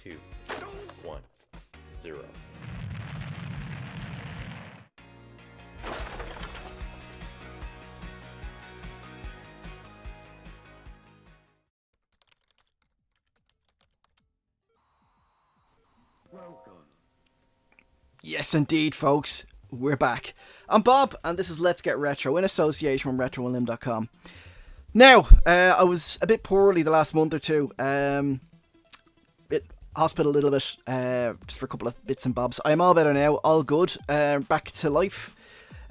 2, 1, 0. Yes, indeed, folks. We're back. I'm Bob, and this is Let's Get Retro in association with RetroWilliam.com. Now, I was a bit poorly the last month or two. Bit hospital a little bit, just for a couple of bits and bobs. I'm all better now, all good, back to life.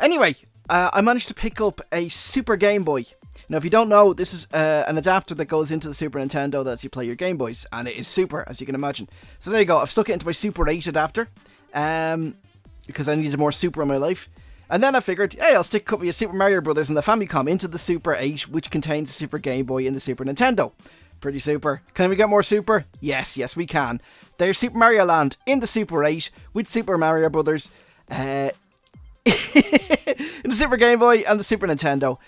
Anyway, I managed to pick up a Super Game Boy. Now, if you don't know, this is an adapter that goes into the Super Nintendo that lets you play your Game Boys, and it is super, as you can imagine. So there you go, I've stuck it into my Super 8 adapter, because I needed more Super in my life. And then I figured, hey, I'll stick a couple of Super Mario Brothers and the Famicom into the Super 8, which contains the Super Game Boy and the Super Nintendo. Pretty super. Can we get more super? Yes, we can. There's Super Mario Land in the Super 8 with Super Mario Brothers. In the Super Game Boy and the Super Nintendo.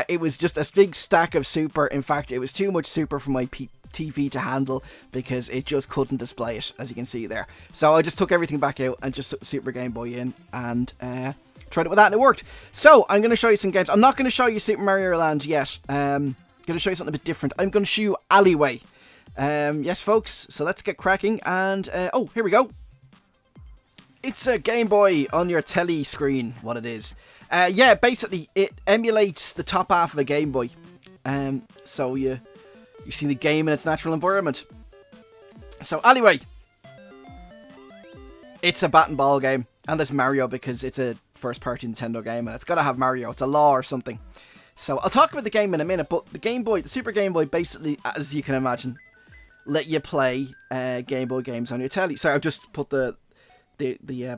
It was just a big stack of super. In fact, it was too much super for my TV to handle because it just couldn't display it, as you can see there. So I just took everything back out and just took the Super Game Boy in and tried it with that, and it worked. So I'm going to show you some games. I'm not going to show you Super Mario Land yet. I'm going to show you something a bit different. I'm going to show you Alleyway. Yes, folks. So let's get cracking. And oh, here we go. It's a Game Boy on your telly screen, what it is. Yeah, basically, it emulates the top half of a Game Boy. So you see the game in its natural environment. So, anyway, it's a bat and ball game. And there's Mario because it's a first-party Nintendo game, and it's got to have Mario. It's a law or something. So, I'll talk about the game in a minute, but the Game Boy, the Super Game Boy, basically, as you can imagine, let you play Game Boy games on your telly. Sorry, I've just put the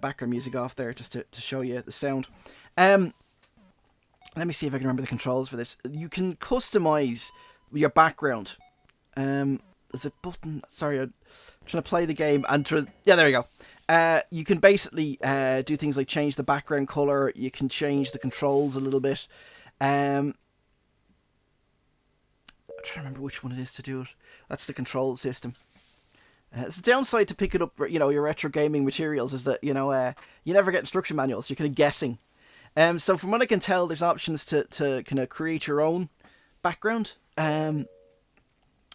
background music off there just to show you the sound. Let me see if I can remember the controls for this. You can customize your background. There's a button. Sorry, I'm trying to play the game and yeah, there we go. You can basically do things like change the background color. You can change the controls a little bit. I'm trying to remember which one it is to do it. That's the control system. It's the downside to picking up, your retro gaming materials is that, you never get instruction manuals. You're kind of guessing. So from what I can tell, there's options to kind of create your own background.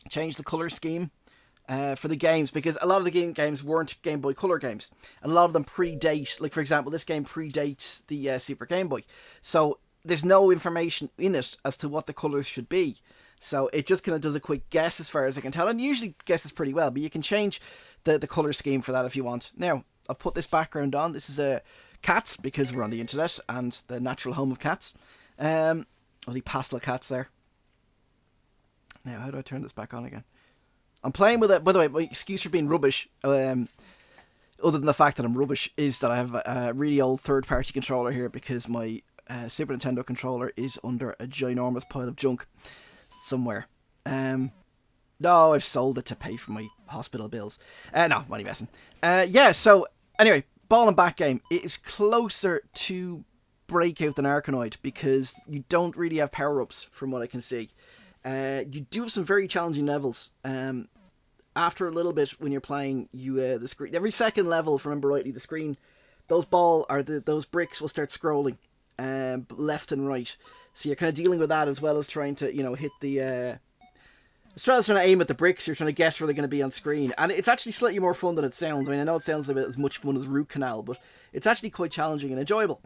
Change the color scheme for the games, because a lot of the games weren't Game Boy Color games. And a lot of them predate, like for example, this game predates the Super Game Boy. So there's no information in it as to what the colors should be. So it just kind of does a quick guess as far as I can tell, and usually guesses pretty well, but you can change the colour scheme for that if you want. Now, I've put this background on. This is cats, because we're on the internet, and the natural home of cats. All the pastel cats there. Now, how do I turn this back on again? I'm playing with it. By the way, my excuse for being rubbish, other than the fact that I'm rubbish, is that I have a really old third-party controller here, because my Super Nintendo controller is under a ginormous pile of junk somewhere. No, I've sold it to pay for my hospital bills. No, I'm only messing. Yeah, so anyway, ball and back game. It is closer to Breakout than Arkanoid because you don't really have power-ups from what I can see. You do have some very challenging levels. After a little bit when you're playing, the screen, every second level, if I remember rightly, the screen, those bricks will start scrolling left and right. So you're kind of dealing with that as well as trying to, hit the... as well as trying to aim at the bricks, you're trying to guess where they're going to be on screen. And it's actually slightly more fun than it sounds. I mean, I know it sounds a bit as much fun as Root Canal, but it's actually quite challenging and enjoyable.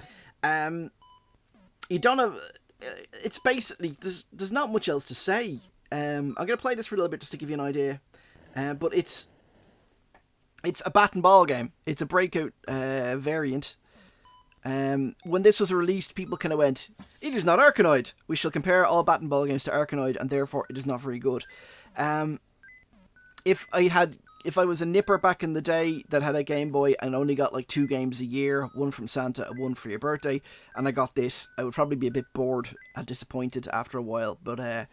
You don't have... It's basically... There's not much else to say. I'm going to play this for a little bit just to give you an idea. But it's a bat and ball game. It's a Breakout variant. When this was released, people kind of went, "It is not Arkanoid. We shall compare all bat and ball games to Arkanoid, and therefore it is not very good." If I was a nipper back in the day that had a Game Boy and only got like 2 games a year, one from Santa and one for your birthday, and I got this, I would probably be a bit bored and disappointed after a while. But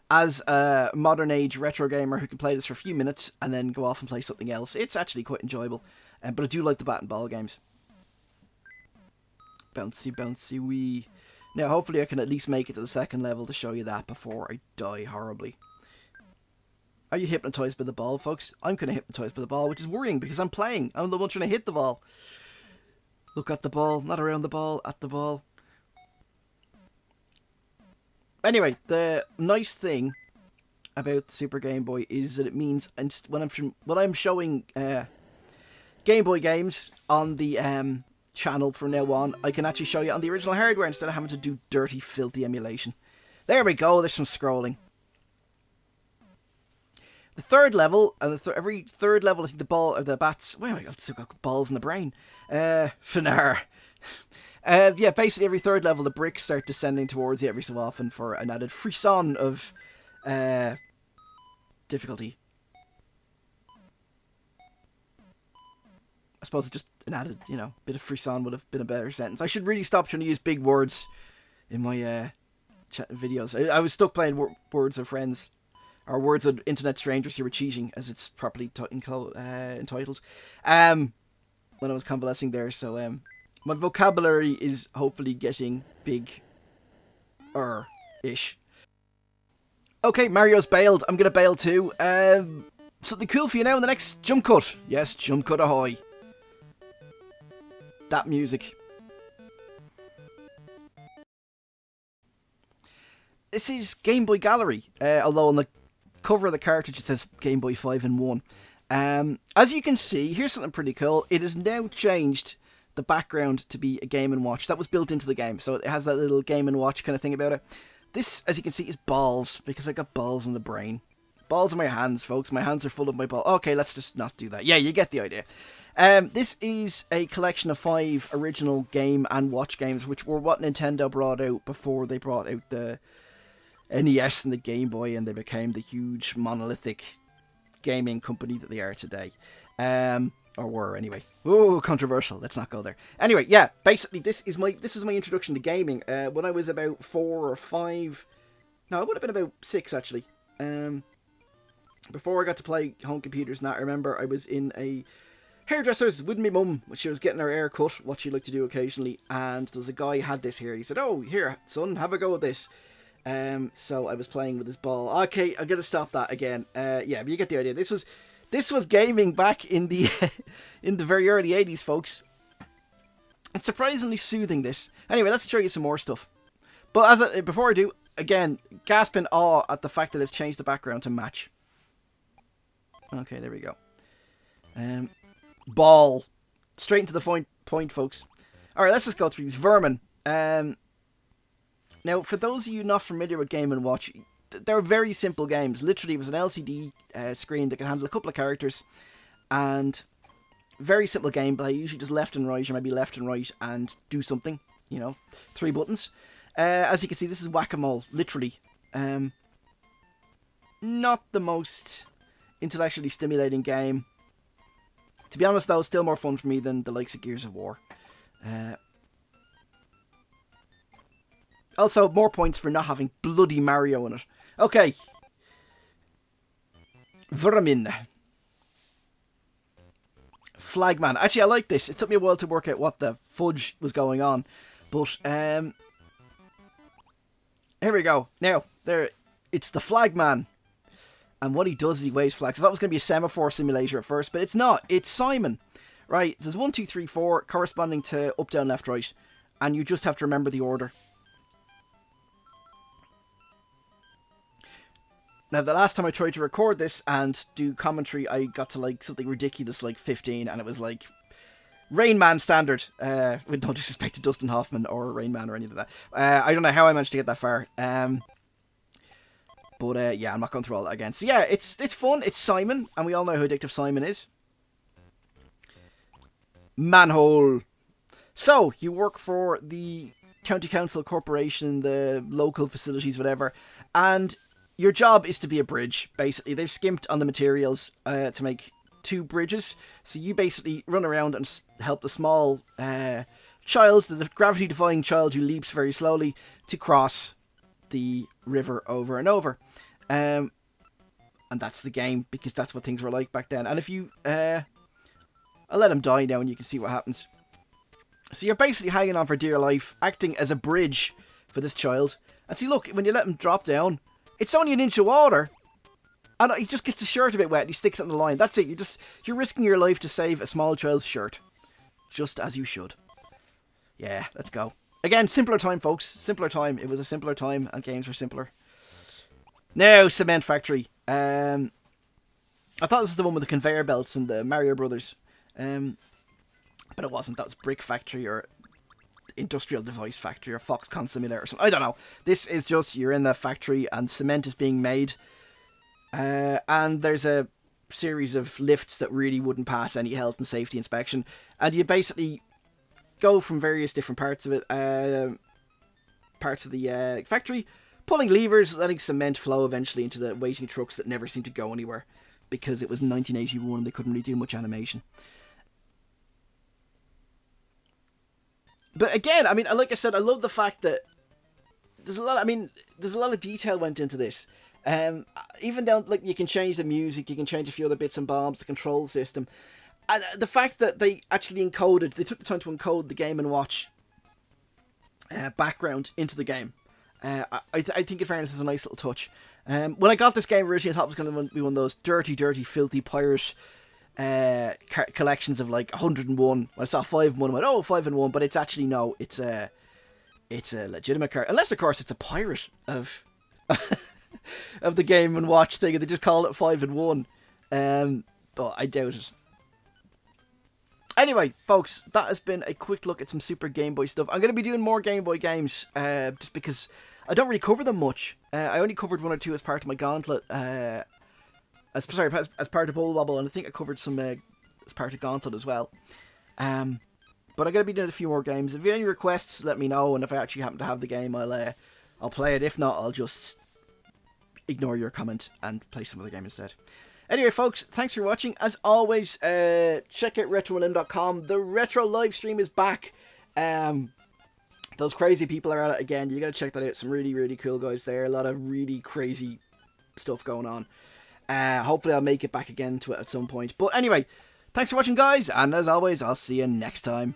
as a modern age retro gamer who can play this for a few minutes and then go off and play something else, it's actually quite enjoyable. But I do like the bat and ball games. Bouncy, bouncy, wee. Now, hopefully I can at least make it to the second level to show you that before I die horribly. Are you hypnotized by the ball, folks? I'm kind of hypnotized by the ball, which is worrying because I'm playing. I'm the one trying to hit the ball. Look at the ball, not around the ball, at the ball. Anyway, the nice thing about the Super Game Boy is that it means when I'm showing Game Boy games on the channel from now on, I can actually show you on the original hardware instead of having to do dirty, filthy emulation. There we go. There's some scrolling. The third level, and every third level, I think the ball or the bats. Wait, I've still got balls in the brain. Finar. Yeah, basically every third level, the bricks start descending towards you every so often for an added frisson of difficulty. I suppose it's just an added, bit of frisson would have been a better sentence. I should really stop trying to use big words in my videos. I was stuck playing Words of Friends. Or Words of Internet Strangers Who Were Cheating, as it's properly entitled. When I was convalescing there, so my vocabulary is hopefully getting big-ish. Okay, Mario's bailed. I'm gonna bail too. Something cool for you now in the next jump cut. Yes, jump cut ahoy. That music. This is Game Boy Gallery, although on the cover of the cartridge it says Game Boy 5 in 1. As you can see, here's something pretty cool. It has now changed the background to be a Game & Watch. That was built into the game, so it has that little Game & Watch kind of thing about it. This, as you can see, is balls, because I got balls in the brain. Balls in my hands, folks. My hands are full of my balls. Okay, let's just not do that. Yeah, you get the idea. This is a collection of 5 original Game & Watch games, which were what Nintendo brought out before they brought out the NES and the Game Boy, and they became the huge monolithic gaming company that they are today. Or were anyway. Oh, controversial. Let's not go there. Anyway, yeah, basically this is my introduction to gaming. When I was about 4 or 5, no, it would have been about 6 actually. Before I got to play home computers and that, I remember I was in a hairdresser's with my mum when she was getting her hair cut, what she liked to do occasionally, and there was a guy who had this here, and he said, "Oh, here, son, have a go with this." So I was playing with his ball. Okay, I'm gonna stop that again. Yeah, but you get the idea. This was gaming back in the in the very early 80s, folks. It's surprisingly soothing, this. Anyway, let's show you some more stuff. But before I do, again, gasp in awe at the fact that it's changed the background to match. Okay, there we go. Ball. Straight into the point, folks. Alright, let's just go through these. Vermin. Now, for those of you not familiar with Game & Watch, they're very simple games. Literally, it was an LCD screen that can handle a couple of characters, and very simple gameplay, usually just left and right, or maybe left and right, and do something, 3 buttons. As you can see, this is whack-a-mole, literally. Not the most intellectually stimulating game. To be honest, though, still more fun for me than the likes of Gears of War. Also, more points for not having bloody Mario in it. Okay. Vermin. Flagman. Actually, I like this. It took me a while to work out what the fudge was going on. But, here we go. Now, it's the Flagman. And what he does is he waves flags. I thought it was going to be a semaphore simulator at first, but it's not. It's Simon. Right, it says 1, 2, 3, 4, corresponding to up, down, left, right. And you just have to remember the order. Now, the last time I tried to record this and do commentary, I got to, something ridiculous, 15, and it was, Rain Man standard. With no disrespect to Dustin Hoffman or Rain Man or anything like that. I don't know how I managed to get that far. But, yeah, I'm not going through all that again. So, yeah, it's fun. It's Simon, and we all know how addictive Simon is. Manhole. So, you work for the county council corporation, the local facilities, whatever, and your job is to be a bridge, basically. They've skimped on the materials to make 2 bridges. So you basically run around and help the small child, the gravity-defying child who leaps very slowly, to cross the river over and over. And that's the game, because that's what things were like back then. And if you... I'll let him die now and you can see what happens. So you're basically hanging on for dear life, acting as a bridge for this child. And see, look, when you let him drop down, it's only an inch of water, And he just gets the shirt a bit wet and he sticks it on the line. That's it. You're risking your life to save a small child's shirt. Just as you should. Yeah, let's go. Again, simpler time, folks. Simpler time. It was a simpler time and games were simpler. Now, Cement Factory. I thought this was the one with the conveyor belts and the Mario Brothers. But it wasn't. That was Brick Factory or Industrial Device Factory or Foxconn Simulator or something. I don't know. This is just, you're in the factory and cement is being made. And there's a series of lifts that really wouldn't pass any health and safety inspection. And you basically go from various different parts of it, parts of the factory, pulling levers, letting cement flow eventually into the waiting trucks that never seem to go anywhere. Because it was 1981 and they couldn't really do much animation. But again, I mean, like I said, I love the fact that there's a lot of detail went into this. Even down, like, you can change the music, you can change a few other bits and bobs, the control system. And the fact that they actually they took the time to encode the Game & Watch background into the game. I think in fairness is a nice little touch. When I got this game originally, I thought it was going to be one of those dirty, filthy pirate collections of like 101. When I saw 5 and 1, I went, oh, 5 and 1, but it's actually no, it's a legitimate card. Unless of course it's a pirate of of the Game & Watch thing, and they just call it 5 and 1. But I doubt it. Anyway, folks, that has been a quick look at some Super Game Boy stuff. I'm going to be doing more Game Boy games, just because I don't really cover them much. I only covered 1 or 2 as part of my Gauntlet, as part of Bowl Wobble, and I think I covered some as part of Gauntlet as well. But I'm going to be doing a few more games. If you have any requests, let me know, and if I actually happen to have the game, I'll play it. If not, I'll just ignore your comment and play some other game instead. Anyway, folks, thanks for watching. As always, check out RetroMillennium.com. The Retro live stream is back. Those crazy people are at it again. You gotta check that out. Some really, really cool guys there. A lot of really crazy stuff going on. Hopefully I'll make it back again to it at some point. But anyway, thanks for watching, guys. And as always, I'll see you next time.